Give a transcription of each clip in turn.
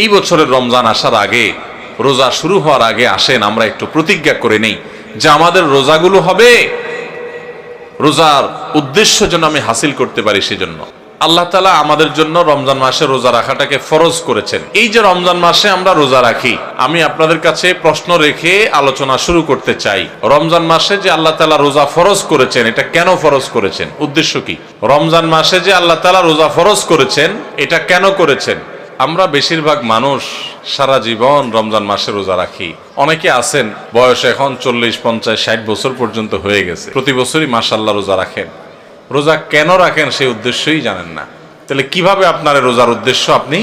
এই বছরের রমজান আসার আগে, রোজা শুরু হওয়ার আগে আসেন আমরা একটু প্রতিজ্ঞা করে নেই যে আমাদের রোজাগুলো হবে রোজার উদ্দেশ্য যেন আমি হাসিল করতে পারি। সেজন্য আল্লাহ তাআলা আমাদের জন্য রমজান মাসে রোজা রাখাটাকে ফরজ করেছেন। এই যে রমজান মাসে আমরা রোজা রাখি, আমি আপনাদের কাছে প্রশ্ন রেখে আলোচনা শুরু করতে চাই। রমজান মাসে যে আল্লাহ তাআলা রোজা ফরজ করেছেন, এটা কেন ফরজ করেছেন, উদ্দেশ্য কি? রমজান মাসে যে আল্লাহ তাআলা রোজা ফরজ করেছেন, এটা কেন করেছেন? আমরা বেশিরভাগ মানুষ সারা জীবন রমজান মাসে রোজা রাখি। অনেকে আছেন বয়স এখন 40, 50, 60 বছর পর্যন্ত হয়ে গেছে, প্রতি বছরই মাশাআল্লাহ রোজা রাখেন। রোজা কেন রাখেন সেই উদ্দেশ্যই জানেন না। তাহলে কিভাবে আপনার রোজার উদ্দেশ্য আপনি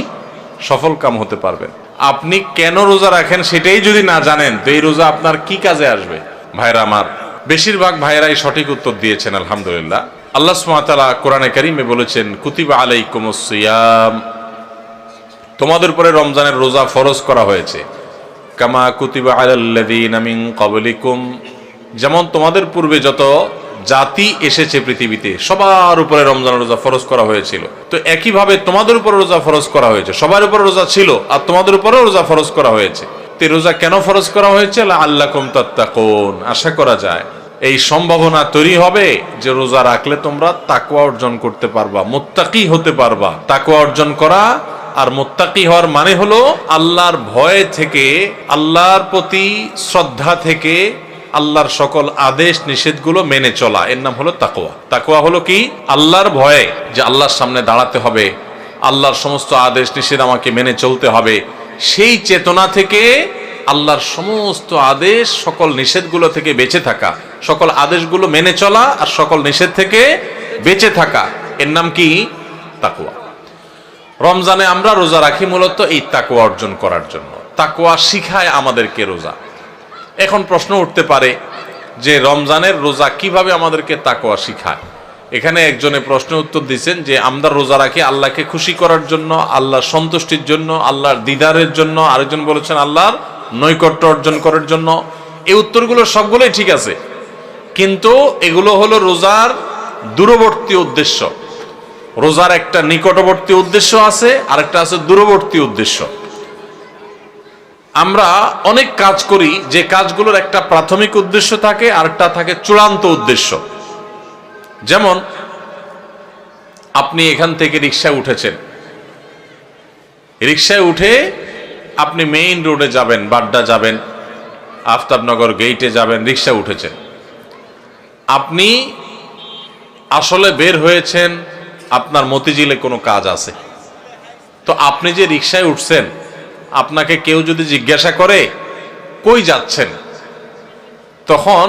সফল কাম হতে পারবেন? আপনি কেন রোজা রাখেন সেটাই যদি না জানেন, তো এই রোজা আপনার কি কাজে আসবে? ভাইরা আমার, বেশিরভাগ ভাইরাই সঠিক উত্তর দিয়েছেন আলহামদুলিল্লাহ। আল্লাহ সুবহানাহু ওয়া তাআলা কোরআনে কারীমে বলেছেন, কুতিবা আলাইকুমুস সিয়াম, তোমাদের উপরে রমজানের রোজা ফরজ করা হয়েছে। কামা কুতিবা আলাল্লাযীনা মিন ক্বাবলিকুম, যেমন তোমাদের পূর্বে যত জাতি এসেছে পৃথিবীতে সবার উপরে রমজানের রোজা ফরজ করা হয়েছিল। তো একইভাবে তোমাদের উপরে রোজা ফরজ করা হয়েছে। সবার উপরে রোজা ছিল আর তোমাদের উপরেও রোজা ফরজ করা হয়েছে। তো রোজা কেন ফরজ করা হয়েছে? লাআল্লাকুম তাত্তাকুন, আশা করা যায় এই সম্ভাবনা তৈরি হবে যে রোজা রাখলে তোমরা তাকওয়া অর্জন করতে পারবা, মুত্তাকি হতে পারবা। তাকওয়া অর্জন করা আর মুত্তাকি হওয়ার মানে হলো আল্লাহর ভয় থেকে, আল্লাহর প্রতি শ্রদ্ধা থেকে, আল্লাহর সকল আদেশ নিষেধগুলো মেনে চলা, এর নাম হলো তাকওয়া। তাকওয়া হলো কি? আল্লাহর ভয়ে, যে আল্লাহর সামনে দাঁড়াতে হবে, আল্লাহর সমস্ত আদেশ নিষেধ আমাকে মেনে চলতে হবে, সেই চেতনা থেকে আল্লাহর সমস্ত আদেশ সকল নিষেধগুলো থেকে বেঁচে থাকা, সকল আদেশগুলো মেনে চলা আর সকল নিষেধ থেকে বেঁচে থাকা, এর নাম কি? তাকওয়া। রমজানে আমরা রোজা রাখি মূলত এই তাকওয়া অর্জন করার জন্য। তাকওয়া শিখায় আমাদেরকে রোজা। এখন প্রশ্ন উঠতে পারে যে রমজানের রোজা কিভাবে আমাদেরকে তাকওয়া শিখায়? এখানে একজনে প্রশ্ন উত্তর দিচ্ছেন যে আমরা রোজা রাখি আল্লাহকে খুশি করার জন্য, আল্লাহর সন্তুষ্টির জন্য, আল্লাহর দিদারের জন্য। আরেকজন বলেছেন আল্লাহর নৈকট্য অর্জন করার জন্য। এই উত্তরগুলো সবগুলোই ঠিক আছে, কিন্তু এগুলো হলো রোজার দূরবর্তী উদ্দেশ্য। রোজার একটা নিকটবর্তী উদ্দেশ্য আছে, আরেকটা আছে দূরবর্তী উদ্দেশ্য। আমরা অনেক কাজ করি যে কাজগুলোর একটা প্রাথমিক উদ্দেশ্য থাকে, আরেকটা থাকে চূড়ান্ত উদ্দেশ্য। যেমন আপনি এখান থেকে রিকশায় উঠেছেন, রিকশায় উঠে আপনি মেইন রোডে যাবেন, বাড্ডা যাবেন, আফতাবনগর গেইটে যাবেন, রিকশা উঠেছেন। আপনি আসলে বের হয়েছেন আপনার মতিঝিলে কোনো কাজ আছে। তো আপনি যে রিকশায় উঠছেন, আপনাকে কেউ যদি জিজ্ঞাসা করে কই যাচ্ছেন, তখন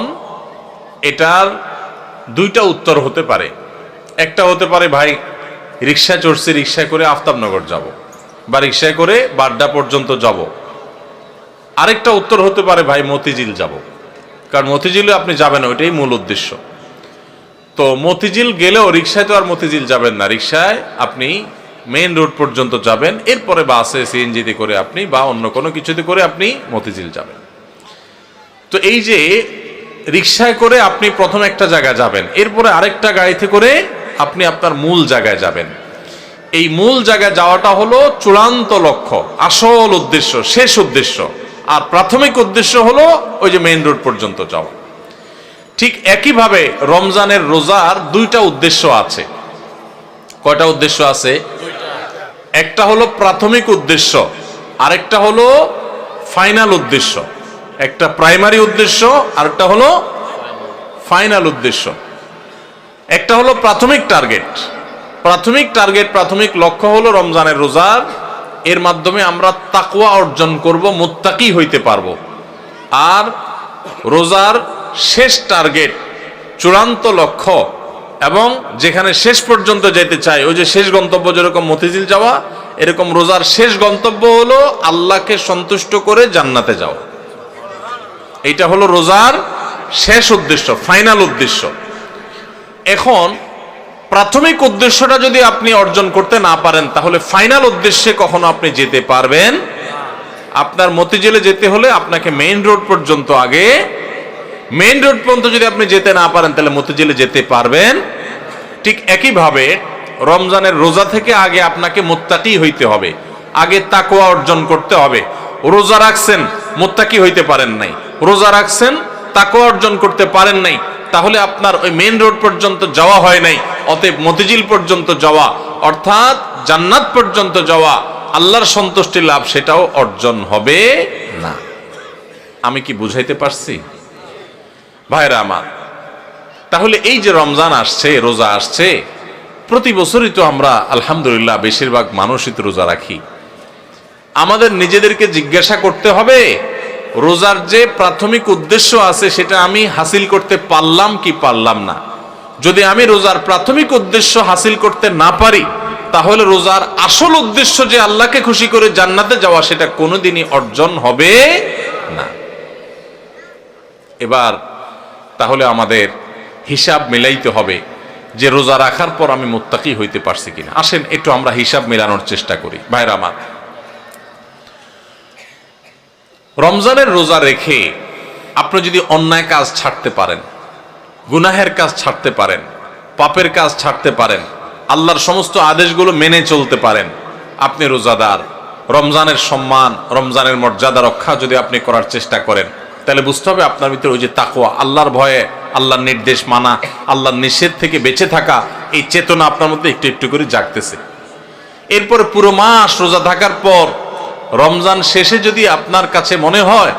এটার দুইটা উত্তর হতে পারে। একটা হতে পারে ভাই রিকশায় চড়ছি, রিকশায় করে আফতাবনগর যাব, বা রিকশায় করে বাড্ডা পর্যন্ত যাব। আরেকটা উত্তর হতে পারে ভাই মতিঝিল যাব, কারণ মতিঝিলে আপনি যাবেন, ওইটাই মূল উদ্দেশ্য। তো মতিঝিল গেলেও রিকশায় তো আর মতিঝিল যাবেন না, রিকশায় আপনি মেইন রোড পর্যন্ত যাবেন, এরপরে বাসে সিএনজিতে করে আপনি বা অন্য কোনো কিছুতে করে আপনি মতিঝিল যাবেন। তো এই যে রিকশায় করে আপনি প্রথম একটা জায়গায় যাবেন, এরপরে আরেকটা গাড়িতে করে আপনি আপনার মূল জায়গায় যাবেন। এই মূল জায়গায় যাওয়াটা হলো চূড়ান্ত লক্ষ্য, আসল উদ্দেশ্য, শেষ উদ্দেশ্য। আর প্রাথমিক উদ্দেশ্য হলো ওই যে মেইন রোড পর্যন্ত যাওয়া। ঠিক একইভাবে রমজানের রোজার দুইটা উদ্দেশ্য আছে। কয়টা উদ্দেশ্য আছে? একটা হলো প্রাথমিক উদ্দেশ্য, আরেকটা হলো ফাইনাল উদ্দেশ্য। একটা প্রাইমারি উদ্দেশ্য, আরেকটা হলো ফাইনাল উদ্দেশ্য। একটা হলো প্রাথমিক টার্গেট। প্রাথমিক লক্ষ্য হলো রমজানের রোজার, এর মাধ্যমে আমরা তাকওয়া অর্জন করব, মুত্তাকি হইতে পারবো। আর রোজার শেষ টার্গেট, চূড়ান্ত লক্ষ্য, এবং যেখানে শেষ পর্যন্ত যেতে চাই, ওই যে শেষ গন্তব্য যেরকম মতিঝিল যাওয়া, এরকম রোজার শেষ গন্তব্য হলো আল্লাহকে সন্তুষ্ট করে জান্নাতে যাওয়া। এইটা হলো রোজার শেষ উদ্দেশ্য, ফাইনাল উদ্দেশ্য। এখন প্রাথমিক উদ্দেশ্যটা যদি আপনি অর্জন করতে না পারেন, তাহলে ফাইনাল উদ্দেশ্যে কখনো আপনি যেতে পারবেন? আপনার মতিঝিলে যেতে হলে আপনাকে মেইন রোড পর্যন্ত, আগে মেইন রোড পর্যন্ত যদি আপনি যেতে না পারেন, তাহলে মতিঝিলে যেতে পারবেন? ঠিক একইভাবে রমজানের রোজা থেকে আগে আপনাকে মুত্তাকি হইতে হবে। আগে তাকওয়া অর্জন করতে হবে। রোজা রাখছেন, মুত্তাকি হইতে পারেন নাই, রোজা রাখছেন, তাকওয়া অর্জন করতে পারেন নাই, তাহলে আপনার ওই মেইন রোড পর্যন্ত যাওয়া হয় নাই। অতএব মতিঝিল পর্যন্ত যাওয়া অর্থাৎ জান্নাত পর্যন্ত যাওয়া, আল্লাহর সন্তুষ্টি লাভ, সেটাও অর্জন হবে না। আমি কি বুঝাইতে পারছি ভাইরা আমার? তাহলে এই যে রমজান আসছে, রোজা আসছে, প্রতি বছরই তো আমরা আলহামদুলিল্লাহ বেশিরভাগ মানুষই তো রোজা রাখি। আমাদের নিজেদেরকে জিজ্ঞাসা করতে হবে, রোজার যে প্রাথমিক উদ্দেশ্য আছে সেটা আমি হাসিল করতে পারলাম কি পারলাম না। যদি আমি রোজার প্রাথমিক উদ্দেশ্য হাসিল করতে না পারি, তাহলে রোজার আসল উদ্দেশ্য যে আল্লাহকে খুশি করে জান্নাতে যাওয়া, সেটা কোনোদিনই অর্জন হবে না। এবার তাহলে আমাদের হিসাব মিলাইতে হবে যে রোজা রাখার পর আমি মুত্তাকি হইতে পারছি কিনা। আসেন একটু আমরা হিসাব মেলানোর চেষ্টা করি ভাইরা আমার। রমজানের রোজা রেখে আপনি যদি অন্যায় কাজ ছাড়তে পারেন, গুনাহের কাজ ছাড়তে পারেন, পাপের কাজ ছাড়তে পারেন, আল্লাহর সমস্ত আদেশগুলো মেনে চলতে পারেন, আপনি রোজাদার। রমজানের সম্মান, রমজানের মর্যাদা রক্ষা যদি আপনি করার চেষ্টা করেন, তাহলে বুঝতে হবে আপনার ভিতরে ওই যে তাকওয়া, আল্লাহর ভয়ে, আল্লাহর নির্দেশ মানা, আল্লাহর নিষেধ থেকে বেঁচে থাকা, এই চেতনা আপনার মধ্যে একটু একটু করে জাগতেছে। এরপরে পুরো মাস রোজা থাকার পর রমজান শেষে যদি আপনার কাছে মনে হয়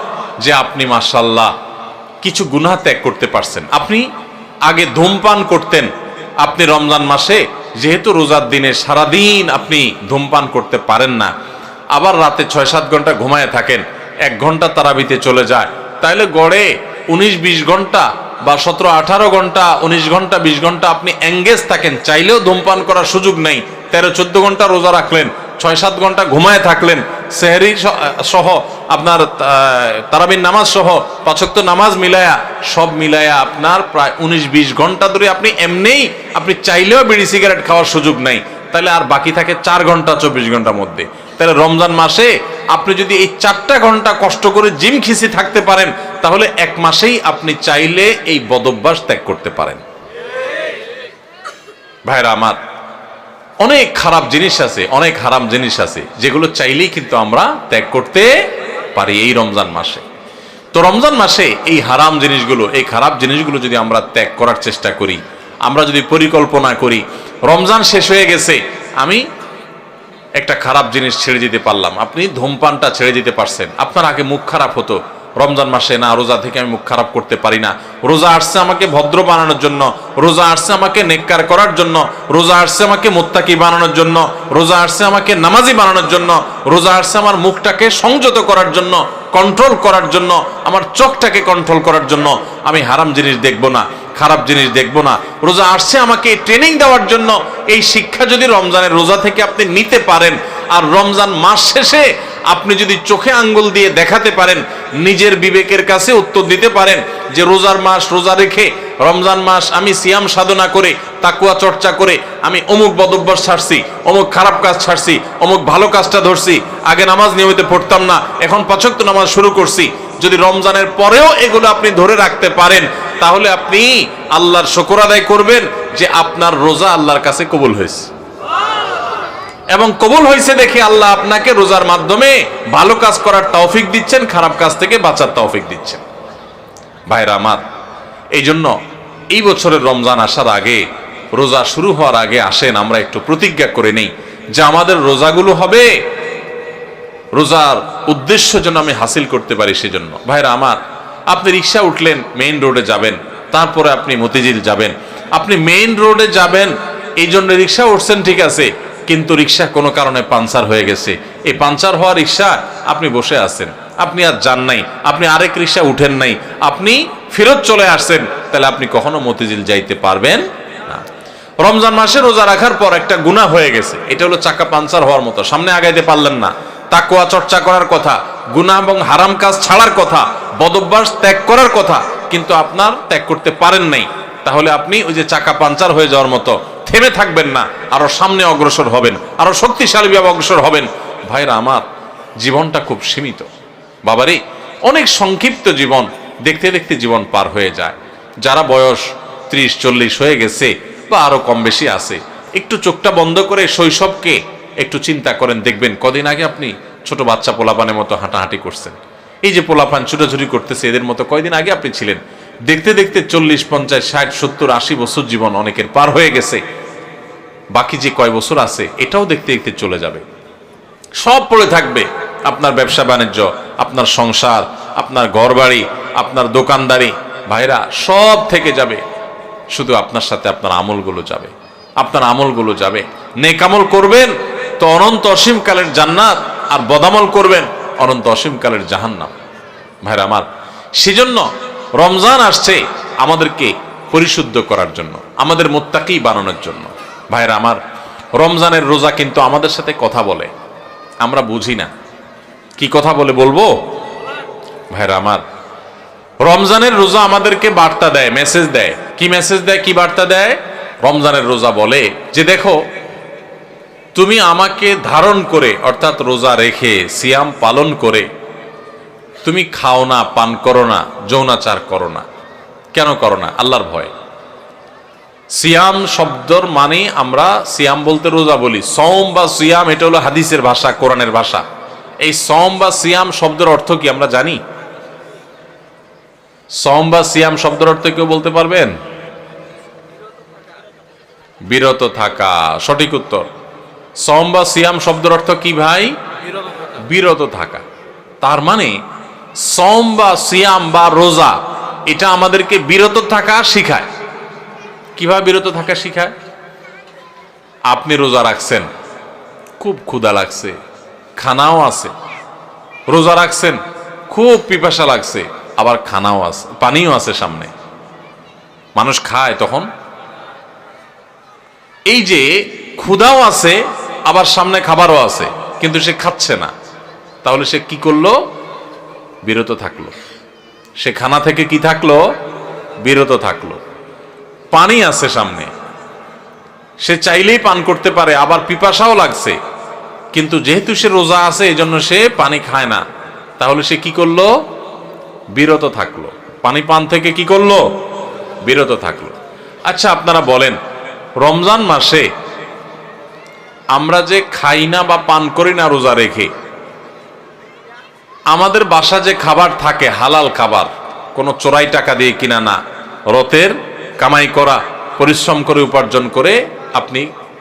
যে আপনি মাশাআল্লাহ কিছু গুনাহ ত্যাগ করতে পারছেন, আপনি আগে ধূমপান করতেন, আপনি রমজান মাসে যেহেতু রোজার দিনে সারাদিন আপনি ধূমপান করতে পারেন না, আবার রাতে 6-7 ঘন্টা ঘুমায় থাকেন, 1 ঘন্টা তারাবিতে চলে যায়, তাহলে গড়ে 19-20 ঘন্টা বা 17-18 ঘন্টা, 19 ঘন্টা 20 ঘন্টা আপনি এঙ্গেজ থাকেন, চাইলেও ধূমপান করার সুযোগ নেই। 13-14 ঘন্টা রোজা রাখলেন, 6-7 ঘন্টা ঘুমায় থাকলেন, সেহরি সহ আপনার তারাবির নামাজ সহ 5 ওয়াক্ত নামাজ মিলায়া, সব মিলায়া আপনার প্রায় 19-20 ঘন্টা ধরে আপনি এমনিই, আপনি চাইলেও বিড়ি সিগারেট খাওয়ার সুযোগ নাই, তাহলে আর বাকি থাকে 4 ঘন্টা 24 ঘন্টার মধ্যে। তাহলে রমজান মাসে আপনি যদি এই 4টা ঘন্টা কষ্ট করে জিম খিসি থাকতে পারেন, তাহলে 1 মাসেই আপনি চাইলে এই বদভ্যাস ত্যাগ করতে পারেন। ভাইরা আমার, অনেক খারাপ জিনিস আছে, অনেক হারাম জিনিস আছে, যেগুলো চাইলেই কিন্তু আমরা ত্যাগ করতে পারি এই রমজান মাসে। তো রমজান মাসে এই হারাম জিনিসগুলো, এই খারাপ জিনিসগুলো যদি আমরা ত্যাগ করার চেষ্টা করি, আমরা যদি পরিকল্পনা করি, রমজান শেষ হয়ে গেছে, আমি একটা খারাপ জিনিস ছেড়ে দিতে পারলাম। আপনি ধূমপানটা ছেড়ে দিতে পারছেন। আপনার আগে মুখ খারাপ হতো, রমজান মাসে না রোজা থেকে আমি মুখ খারাপ করতে পারি না, রোজা আসছে আমাকে ভদ্র বানানোর জন্য, রোজা আসছে আমাকে নেককার করার জন্য, রোজা আসছে আমাকে মুত্তাকি বানানোর জন্য, রোজা আসছে আমাকে নামাজি বানানোর জন্য, রোজা আসছে আমার মুখটাকে সংযত করার জন্য, কন্ট্রোল করার জন্য, আমার চোখটাকে কন্ট্রোল করার জন্য। আমি হারাম জিনিস দেখবো না, খারাপ জিনিস দেখবো না। রোজা আসছে আমাকে ট্রেনিং দেওয়ার জন্য। এই শিক্ষা যদি রমজানের রোজা থেকে আপনি নিতে পারেন, আর রমজান মাস শেষে আপনি যদি চোখে আঙ্গুল দিয়ে দেখাতে পারেন, নিজের বিবেকের কাছে উত্তর দিতে পারেন যে রোজার মাস রোজা রেখে, রমজান মাস আমি সিয়াম সাধনা করে, তাকওয়া চর্চা করে আমি অমুক বদভ্যাস ছাড়ছি, অমুক খারাপ কাজ ছাড়ছি, অমুক ভালো কাজটা ধরছি, আগে নামাজ নিয়মিত পড়তাম না, এখন 5 ওয়াক্ত নামাজ শুরু করছি। যদি রমজানের পরেও এগুলো আপনি ধরে রাখতে পারেন, তাহলে আপনি আল্লাহর শুকর আদায় করবেন যে আপনার রোজা আল্লাহর কাছে কবুল হয়েছে। এবং কবুল হয়েছে দেখে আল্লাহ আপনাকে রোজার মাধ্যমে ভালো কাজ করার তৌফিক দিচ্ছেন, খারাপ কাজ থেকে বাঁচার তৌফিক দিচ্ছেন। ভাইরা আমার, এই জন্য এই বছরের রমজান আসার আগে, রোজা শুরু হওয়ার আগে আসেন আমরা একটু প্রতিজ্ঞা করে নেই যে আমাদের রোজাগুলো হবে রোজার উদ্দেশ্য যেন আমি হাসিল করতে পারি সেজন্য। ভাইরা আমার, আপনি রিক্সা উঠলেন, মেইন রোডে যাবেন, তারপরে আপনি মতিঝিল যাবেন, আপনি মেইন রোডে যাবেন এই জন্য রিক্সা উঠছেন, ঠিক আছে, কিন্তু রিক্সা কোনো কারণে পাঞ্চার হয়ে গেছে, এই পাঞ্চার হওয়া রিক্সা আপনি বসে আছেন, আপনি আর যান নাই, আপনি আরেক রিক্সা উঠেন নাই, আপনি ফেরত চলে আসছেন, তাহলে আপনি কখনো মতিঝিল যাইতে পারবেন না। রমজান মাসে রোজা রাখার পর একটা গুনাহ হয়ে গেছে, এটা হলো চাকা পাঞ্চার হওয়ার মতো, সামনে আগাইতে পারলেন না। তাকওয়া চর্চা করার কথা, গুনাহ এবং হারাম কাজ ছাড়ার কথা, বদভ্যাস ত্যাগ করার কথা, কিন্তু আপনার ত্যাগ করতে পারেন নাই, তাহলে আপনি ওই যে চাকা পাঞ্চার হয়ে যাওয়ার মতো থেমে থাকবেন না, আরো সামনে অগ্রসর হবেন, আরো শক্তিশালীভাবে অগ্রসর হবেন। ভাইরা আমার, জীবনটা খুব সীমিত বাবারে, অনেক সংক্ষিপ্ত জীবন, দেখতে দেখতে জীবন পার হয়ে যায়। যারা বয়স 30-40 হয়ে গেছে বা আরো কম বেশি আছে, একটু চোখটা বন্ধ করে শৈশবকে একটু চিন্তা করেন, দেখবেন কদিন আগে আপনি ছোট বাচ্চা পোলাপানের মতো হাঁটাহাঁটি করছেন। এই যে পোলাপান ছুটাছুটি করতেছে, এদের মতো কয়দিন আগে আপনি ছিলেন। দেখতে দেখতে 40, 50, 60, 70, 80 বছর জীবন অনেকের পার হয়ে গেছে। বাকি যে কয় বছর আছে এটাও দেখতে দেখতে চলে যাবে। সব পড়ে থাকবে, আপনার ব্যবসা বাণিজ্য, আপনার সংসার, আপনার ঘরবাড়ি, আপনার দোকানদারি, ভাইরা সব থেকে যাবে। শুধু আপনার সাথে আপনার আমলগুলো যাবে, আপনার আমলগুলো যাবে। নেক আমল করবেন তো অনন্ত অসীমকালের জান্নাত, আর বদামল করবেন অনন্ত অসীমকালের জাহান্নাম। ভাইরা আমার, সেজন্য রমজান আসছে আমাদেরকে পরিশুদ্ধ করার জন্য, আমাদের মুত্তাকি বানানোর জন্য। ভাইরা আমার, রমজানের রোজা কিন্তু আমাদের সাথে কথা বলে, আমরা বুঝি না। কি কথা বলে বলবো? ভাইরা আমার, রমজানের রোজা আমাদেরকে বার্তা দেয়, মেসেজ দেয়। কি মেসেজ দেয়, কি বার্তা দেয়? রমজানের রোজা বলে যে দেখো, তুমি আমাকে ধারণ করে অর্থাৎ রোজা রেখে সিয়াম পালন করে তুমি খাও না, পান করো না, যৌনাচার করো না। কেন করো না? আল্লাহর ভয়। সিয়াম শব্দর মানে আমরা সিয়াম বলতে রোজা বলি। সওম বা সিয়াম এটা হলো হাদিসের ভাষা, কোরআনের ভাষা। এই সওম বা সিয়াম শব্দের অর্থ কি আমরা জানি? সওম বা সিয়াম শব্দের অর্থ কেউ বলতে পারবেন? বিরত থাকা, সঠিক উত্তর। সওম বা সিয়াম শব্দের অর্থ কি ভাই? বিরত থাকা। তার মানে সওম বা সিয়াম বা রোজা এটা আমাদেরকে বিরত থাকা শিখায়। কিভাবে বিরত থাকা শিখায়? আপনি রোজা রাখছেন, খুব ক্ষুধা লাগছে, খানাও আছে। রোজা রাখছেন, খুব পিপাসা লাগছে, আবার খানাও আছে, পানিও আছে সামনে। মানুষ খায় তখন। এই যে ক্ষুধাও আছে, আবার সামনে খাবারও আছে, কিন্তু সে খাচ্ছে না। তাহলে সে কি করলো? বিরত থাকলো। সে খানা থেকে কি থাকলো? বিরত থাকলো। পানি আছে সামনে, সে চাইলেই পান করতে পারে, আবার পিপাসাও লাগছে, কিন্তু যেহেতু সে রোজা আছে এই জন্য সে পানি খায় না। তাহলে সে কি করলো? বিরত থাকলো। পানি পান থেকে কি করলো? বিরত থাকলো। আচ্ছা, আপনারা বলেন, রমজান মাসে আমরা যে খাই না বা পান করি না রোজা রেখে, আমাদের বাসা যে খাবার থাকে হালাল খাবার, কোনো চোরাই টাকা দিয়ে কিনা না, রতের কামাই করা, পরিশ্রম করে উপার্জন করে আপনি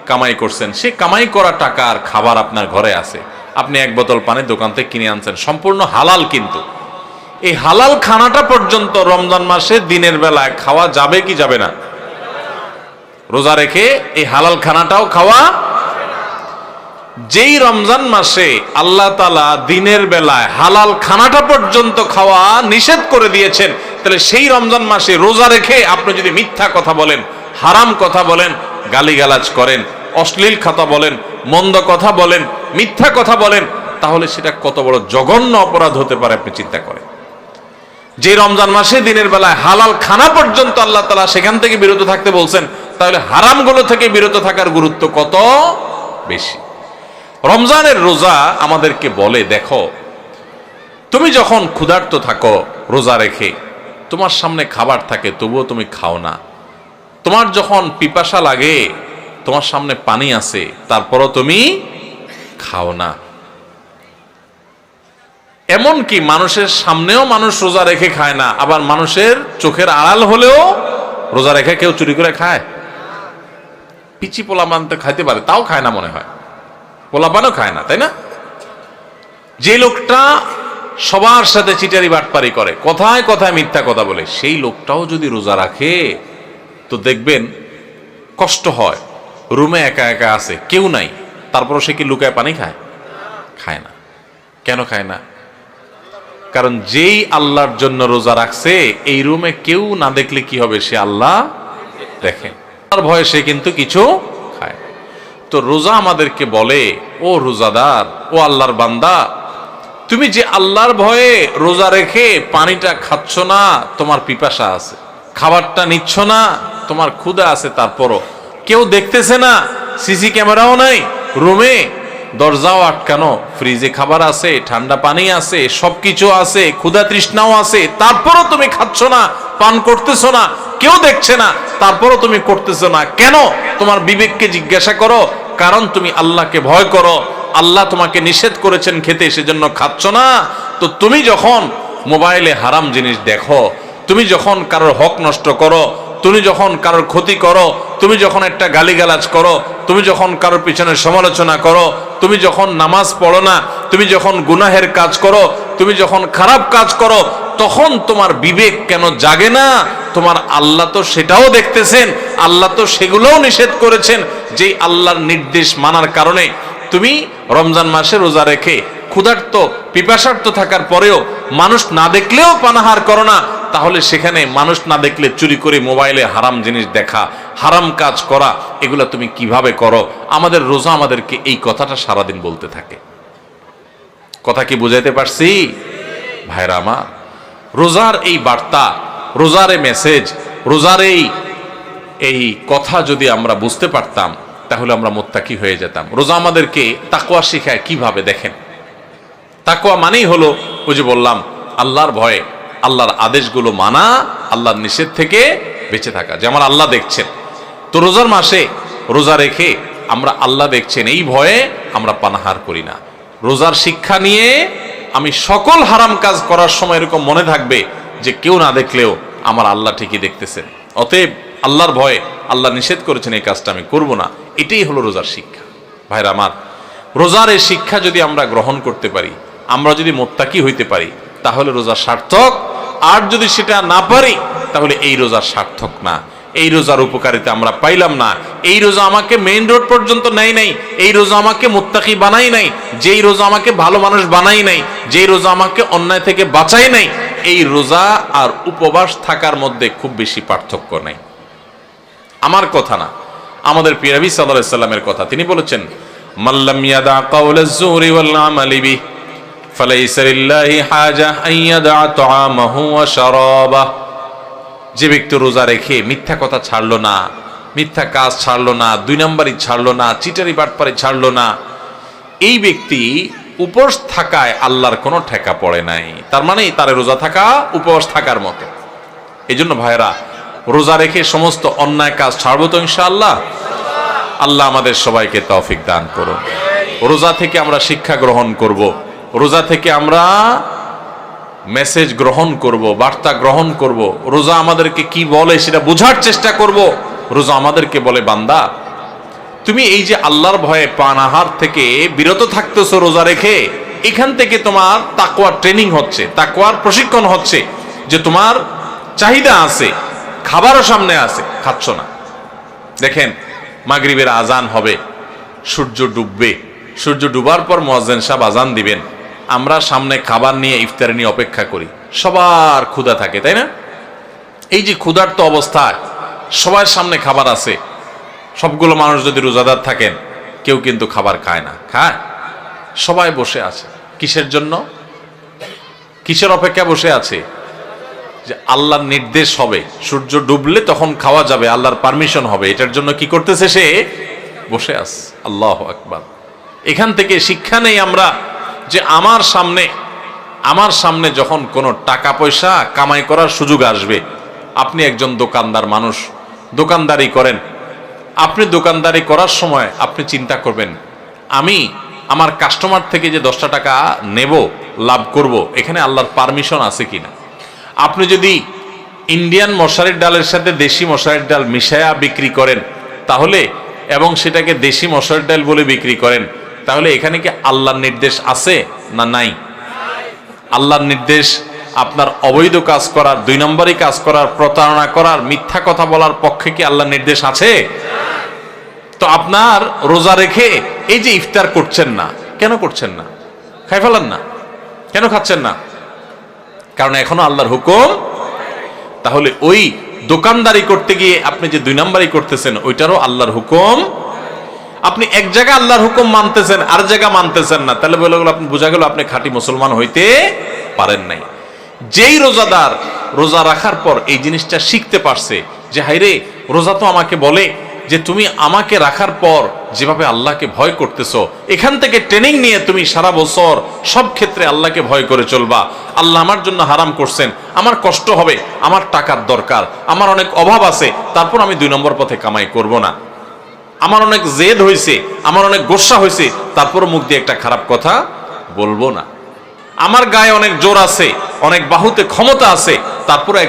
কামাই করছেন, সে কামাই করা টাকার খাবার আপনার ঘরে আছে। আপনি এক বোতল পানি দোকান থেকে কিনে আনছেন, সম্পূর্ণ হালাল। কিন্তু এই হালাল খানাটা পর্যন্ত রমজান মাসে দিনের বেলায় খাওয়া যাবে কি যাবে না? রোজা রেখে এই হালাল খানাটাও খাওয়া। যেই রমজান মাসে আল্লাহ তাআলা দিনের বেলায় হালাল খানাটা পর্যন্ত খাওয়া নিষেধ করে দিয়েছেন, তাহলে সেই রমজান মাসে রোজা রেখে আপনি যদি মিথ্যা কথা বলেন, হারাম কথা বলেন, গালিগালাজ করেন, অশ্লীল কথা বলেন, মন্দ কথা বলেন, মিথ্যা কথা বলেন, তাহলে সেটা কত বড় জঘন্য অপরাধ হতে পারে আপনি চিন্তা করেন। যে রমজান মাসে দিনের বেলায় হালাল খানা পর্যন্ত আল্লাহ তাআলা সেখান থেকে বিরত থাকতে বলছেন, তাহলে হারামগুলো থেকে বিরত থাকার গুরুত্ব কত বেশি। রমজানের রোজা আমাদেরকে বলে, দেখো, তুমি যখন ক্ষুধার্ত থাকো রোজা রেখে, তোমার সামনে খাবার থাকে তবুও তুমি খাও না। তোমার যখন পিপাসা লাগে, তোমার সামনে পানি আছে, তারপরও তুমি খাও না। এমনকি মানুষের সামনেও মানুষ রোজা রেখে খায় না, আবার মানুষের চোখের আড়াল হলেও রোজা রেখে কেউ চুরি করে খায়? পিচি পোলাপান তো খাইতে পারে, তাও খায় না মনে হয়, পোলাপানও খায় না, তাই না? যে লোকটা সবার সাথে চিটারি বাটপারি করে, কথায় কথায় মিথ্যা কথা বলে, সেই লোকটাও যদি রোজা রাখে তো দেখবেন কষ্ট হয়। রুমে একা একা আছে, কেউ নাই, তারপরও সে কি লুকায় পানি খায়? খায় না। কেন খায় না? কারণ যেই আল্লাহর জন্য রোজা রাখছে, এই রুমে কেউ না দেখলে কি হবে? সে আল্লাহ দেখেন, তার ভয়ে সে কিন্তু কিছু খায়। তো রোজা আমাদেরকে বলে, ও রোজাদার, ও আল্লাহর বান্দা, তুমি যে আল্লাহর ভয়ে রোজা রেখে পানিটা খাচ্ছ না, তোমার পিপাসা আছে, খাবারটা নিচ্ছ না, তোমার ক্ষুধা আছে, তারপরও কেউ দেখতেছে না, সিসি ক্যামেরাও নাই, রুমে দরজাও আটকানো, ফ্রিজে খাবার আছে, ঠান্ডা পানি আছে, সবকিছু আছে, ক্ষুধা তৃষ্ণাও আছে, তারপরও তুমি খাচ্ছ না, পান করতেছো না, কেউ দেখছে না, তারপরও তুমি করতেছো না কেন? তোমার বিবেককে জিজ্ঞাসা করো, কারণ তুমি আল্লাহকে ভয় করো, আল্লাহ তোমাকে নিষেধ করেছেন খেতে, সেজন্য খাচ্ছ না। তো তুমি যখন মোবাইলে হারাম জিনিস দেখো, তুমি যখন কারোর হক নষ্ট করো, তুমি যখন কারোর ক্ষতি করো, তুমি যখন একটা গালিগালাজ করো, তুমি যখন কারোর পিছনে সমালোচনা করো, তুমি যখন নামাজ পড়ো না, তুমি যখন গুনাহের কাজ করো, তুমি যখন খারাপ কাজ করো, তখন তোমার বিবেক কেন জাগে না? তোমার আল্লাহ তো সেটাও দেখতেছেন, আল্লাহ তো সেগুলোও নিষেধ করেছেন। যেই আল্লাহর নির্দেশ মানার কারণে তুমি রমজান মাসে রোজা রেখে ক্ষুধার্ত পিপাসার্ত থাকার পরেও মানুষ না দেখলেও পানাহার করো না, তাহলে সেখানে মানুষ না দেখলে চুরি করে মোবাইলে হারাম জিনিস দেখা, হারাম কাজ করা, এগুলা তুমি কিভাবে করো? আমাদের রোজা আমাদেরকে এই কথাটা সারাদিন বলতে থাকে। কথা কি বুঝাইতে পারছি ভাইরা আমার? রোজার এই বার্তা, রোজার এই মেসেজ, রোজার এই কথা যদি আমরা বুঝতে পারতাম, তাহলে আমরা মুত্তাকি হয়ে যেতাম। রোজা আমাদেরকে তাকওয়া শেখায় কিভাবে, দেখেন। তাকওয়া মানেই হলো ওই যে বললাম, আল্লাহর ভয়ে, আল্লাহর আদেশগুলো মানা, আল্লাহর নিষেধ থেকে বেঁচে থাকা, যে আমার আল্লাহ দেখছেন। তো রোজার মাসে রোজা রেখে আমরা আল্লাহ দেখছেন এই ভয়ে আমরা পানাহার করি না। রোজার শিক্ষা নিয়ে আমি সকল হারাম কাজ করার সময় এরকম মনে থাকবে যে কেউ না দেখলেও আমার আল্লাহ ঠিকই দেখতেছেন। অতএব আল্লাহর ভয়ে, আল্লাহ নিষেধ করেছেন এই কাজটা আমি করব না, এটাই হলো রোজার শিক্ষা। ভাইরা আমার, রোজার এই শিক্ষা যদি আমরা গ্রহণ করতে পারি, আমরা যদি মুত্তাকি হইতে পারি, তাহলে রোজা সার্থক। আর যদি সেটা না পারি, তাহলে এই রোজা সার্থক না, এই রোজার উপকারিতা আমরা পাইলাম না। এই রোজা আমাকে মেইন রোড পর্যন্ত নেয় নাই, এই রোজা আমাকে মুত্তাকি বানাই নাই, যেই রোজা আমাকে ভালো মানুষ বানাই নাই, যেই রোজা আমাকে অন্যায় থেকে বাঁচাই নাই, এই রোজা আর উপবাস থাকার মধ্যে খুব বেশি পার্থক্য নাই। আমার কথা না, আমাদের প্রিয় নবী সাল্লাল্লাহু আলাইহি সাল্লামের কথা। তিনি বলেছেন, মাল্লাম ইয়াদা কাওলাজ যুরি ওয়াল আমালি বিহি ফালাইসা লিল্লাহি হাজা আন ইয়াদা তাআমাহু ওয়া শারাবাহু। যে ব্যক্তি রোজা রেখে মিথ্যা কথা ছাড়লো না, মিথ্যা কাজ ছাড়লো না, দুই নম্বরই ছাড়লো না, চিটারি বাটপারি ছাড়লো না, এই ব্যক্তি উপবাস থাকায় আল্লাহর কোনো ঠেকা পড়ে নাই। তার মানে তার রোজা থাকা উপবাস থাকার মতো। এই জন্য ভাইরা, রোজা রেখে সমস্ত অন্যায় কাজ ছাড়বো তো ইনশাআল্লাহ। আল্লাহ আমাদের সবাইকে তৌফিক দান করুন। রোজা থেকে আমরা শিক্ষা গ্রহণ করব, রোজা থেকে আমরা মেসেজ গ্রহণ করব, বার্তা গ্রহণ করব। রোজা আমাদেরকে কি বলে সেটা বোঝার চেষ্টা করব। রোজা আমাদেরকে বলে, বান্দা তুমি এই যে আল্লাহর ভয়ে পানাহার থেকে বিরত থাকতেছো রোজা রেখে, এখান থেকে তোমার তাকওয়ার ট্রেনিং হচ্ছে, তাকওয়ার প্রশিক্ষণ হচ্ছে, যে তোমার চাহিদা আছে, খাবারও সামনে আছে, খাচ্ছ না। দেখেন, মাগরিবের আজান হবে, সূর্য ডুববে, সূর্য ডুবার পর মুয়াজ্জিন সাহেব আজান দিবেন, আমরা সামনে খাবার নিয়ে, ইফতার নিয়ে অপেক্ষা করি। সবার ক্ষুধা থাকে, তাই না? এই যে ক্ষুধার্ত অবস্থায় সবার সামনে খাবার আছে, সবগুলো মানুষ যদি রোজাদার থাকেন, কেউ কিন্তু খাবার খায় না, খায়? সবাই বসে আছে। কিসের জন্য? কিসের অপেক্ষা বসে আছে? যে আল্লাহর নির্দেশ হবে, সূর্য ডুবলে তখন খাওয়া যাবে, আল্লাহর পারমিশন হবে, এটার জন্য কি করতেছে? সে বসে আছে। আল্লাহু আকবার। এখান থেকে শিক্ষা নেই আমরা যে আমার সামনে যখন কোনো টাকা পয়সা কামাই করার সুযোগ আসবে, আপনি একজন দোকানদার মানুষ, দোকানদারি করেন, আপনি দোকানদারি করার সময় আপনি চিন্তা করবেন, আমি আমার কাস্টমার থেকে যে 10টা টাকা নেব, লাভ করব, এখানে আল্লাহর পারমিশন আছে কিনা। আপনি যদি ইন্ডিয়ান মশারির ডালের সাথে দেশি মশারির ডাল মিশায়া বিক্রি করেন, তাহলে, এবং সেটাকে দেশি মশারির ডাল বলে বিক্রি করেন, তাহলে এখানে কি আল্লাহর নির্দেশ আছে না নাই? আল্লাহর নির্দেশ আপনার অবৈধ কাজ করার, 2 নম্বরই কাজ করার, প্রতারণা করার, মিথ্যা কথা বলার পক্ষে কি আল্লাহর নির্দেশ আছে? তো আপনার রোজা রেখে এই যে ইফতার করছেন না, কেন করছেন না? খাই ফেলেন না, কেন খাচ্ছেন না? কারণ এখনো আল্লাহর হুকুম। তাহলে ওই দোকানদারি করতে গিয়ে আপনি যে 2 নম্বরই করতেছেন, ওইটারও আল্লাহর হুকুম। আপনি এক জায়গায় আল্লাহর হুকুম মানতেছেন, আর জায়গা মানতেছেন না, তাহলে বলে গেল, আপনি বোঝা গেল আপনি খাঁটি মুসলমান হইতে পারেন নাই। যেই রোজাদার রোজা রাখার পর এই জিনিসটা শিখতে পারছে যে হাইরে, রোজা তো আমাকে বলে যে তুমি আমাকে রাখার পর যেভাবে আল্লাহকে ভয় করতেছো, এখান থেকে ট্রেনিং নিয়ে তুমি সারা বছর সব ক্ষেত্রে আল্লাহকে ভয় করে চলবা। আল্লাহ আমার জন্য হারাম করছেন, আমার কষ্ট হবে, আমার টাকার দরকার, আমার অনেক অভাব আছে, তারপর আমি 2 নম্বর পথে কামাই করব না। আমার অনেক জেদ হয়েছে, আমার অনেক গোস্সা হয়েছে, তারপর মুখ দিয়ে একটা খারাপ কথা বলবো না। আমার গায়ে অনেক জোর আছে, অনেক বাহুতে ক্ষমতা আছে, তারপরে